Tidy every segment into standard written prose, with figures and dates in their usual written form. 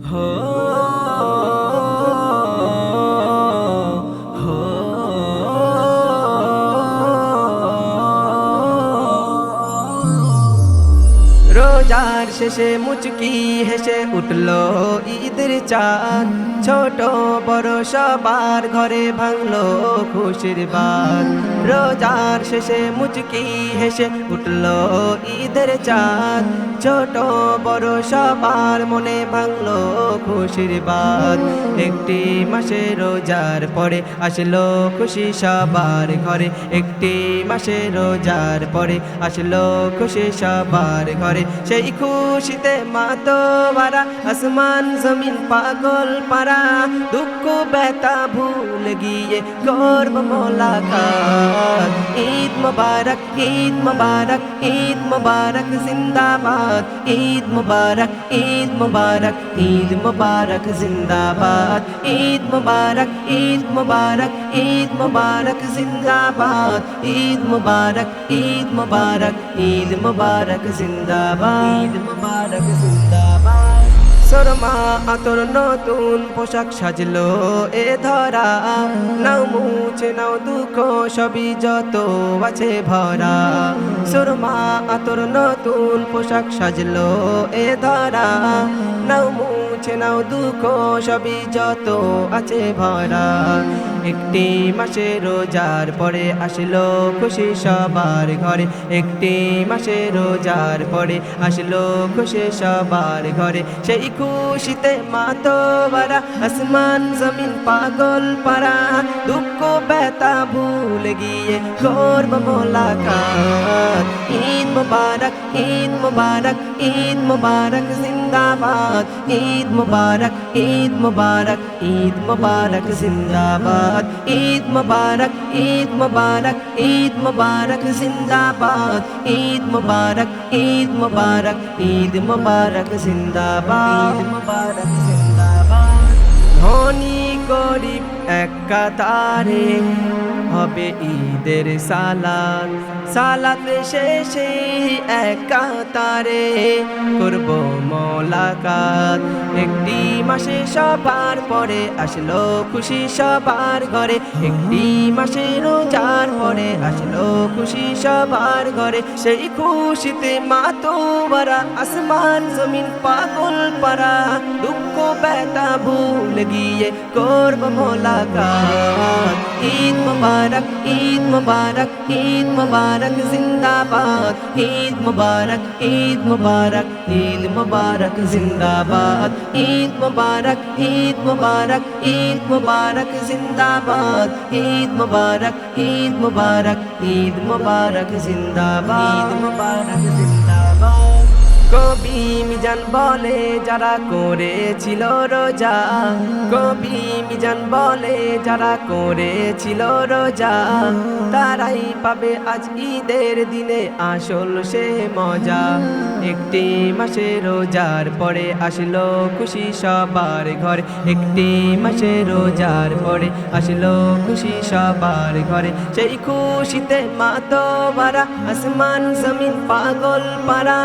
हो हो রোজার শেষে মুচকি হেসে উঠলো ঈদের চাঁদ, ছোট বড় সবার ঘরে ভাঙলো খুশির বাত। রোজার শেষে মুচকি হেসে উঠলো ঈদের চাঁদ, ছোট বড় সবার মনে ভাঙলো খুশির বাত। একটি মাসে রোজার পরে আসলো খুশি সবার ঘরে, একটি মাসে রোজার পরে আসলো খুশি সবার ঘরে। সেই খুশিতে মাতোয়ারা আসমান জমিন পাগল পারা, দুঃখ ব্যথা ভুল গিয়ে করব মোলাকাত। ঈদ মুবারক ঈদ মুবারক ঈদ মুবারক জিন্দাবাদ, ঈদ মুবারক ঈদ মুবারক ঈদ মুবারক জিন্দাবাদ, ঈদ মুবারক ঈদ মুবারক ঈদ মুবারক জিন্দাবাদ, ঈদ মুবারক ঈদ মুবারক ঈদ মুবারক জিন্দাবাদ, ঈদ মুবারক জিন্দাবাদ। সুরমা আতর নতুন পোশাক সাজলো এ ধরা, নাও মুছে নাও দুঃখ সবই যত আছে ভরা। সুরমা আতর নতুন পোশাক সাজলো এ ধরা, নাও মুছে নাও দুঃখ সবই যত আছে ভরা। একটি মাসে রোজার পরে আসলো খুশি সবার ঘরে, একটি মাসে রোজার পরে আসলো খুশি সবার ঘরে। সেই খুশিতে মাতোয়ারা আসমান জমিন পাগল পারা, দুঃখ ব্যথা ভুলে গিয়ে করব মোলাকাত। ঈদ মুবারক ঈদ মুবারক ঈদ মুবারক জিন্দাবাদ, ঈদ মুবারক ঈদ মুবারক ঈদ মুবারক জিন্দাবাদ, ঈদ মুবারক ঈদ মুবারক ঈদ মুবারক জিন্দাবাদ, ঈদ মুবারক ঈদ মুবারক ঈদ মুবারক জিন্দাবাদ, ঈদ মুবারক জিন্দাবাদ। ধনী গরিব এক কাতারে হবে ঈদের সালাত, সালাত শেষে এক কাতারে করব মোলাকাত। একটি মাসে সবার পরে আসলো খুশি সবার ঘরে, একটি মাসে রোজার পরে আসলো খুশি সবার ঘরে। সেই খুশিতে মাতোয়ারা আসমান জমিন পাগল পারা, দুঃখ ব্যথা ভুল গিয়ে করব মোলাকাত। ঈদ মুবারক ঈদ মুবারক ঈদ মুবারক জিন্দাবাদ, ঈদ মুবারক ঈদ মুবারক ঈদ মুবারক জিন্দাবাদ, ঈদ মুবারক ঈদ মুবারক ঈদ মুবারক জিন্দাবাদ, ঈদ মুবারক ঈদ মুবারক ঈদ মুবারক জিন্দাবাদ, ঈদ মুবারক জিন্দাবাদ। কবি মিজান বলে যারা করেছিল রোজা, কবি মিজান বলে যারা করেছিল রোজা, তারাই পাবে আজ ঈদের দিনে আসল সে মজা। একটি মাসে রোজার পরে আসলো খুশি সবার ঘরে, একটি মাসে রোজার পরে আসলো খুশি সবার ঘরে। সেই খুশিতে মাতোয়ারা আসমান জমিন পাগল পারা,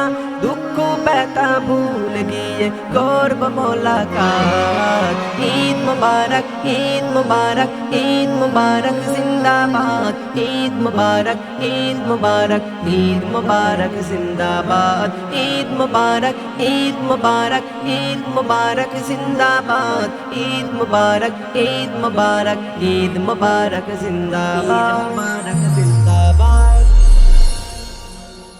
দুঃখ ব্যথা ভুল গিয়ে করব মোলাকাত। ঈদ মুবারক ঈদ মুবারক ঈদ মুবারক জিন্দাবাদ, ঈদ মুবারক ঈদ মুবারক ঈদ মুবারক জিন্দাবাদ, ঈদ মুবারক ঈদ মুবারক ঈদ মুবারক জিন্দাবাদ, ঈদ মুবারক ঈদ মুবারক ঈদ মুবারক জিন্দাবাদ, ঈদ মুবারক।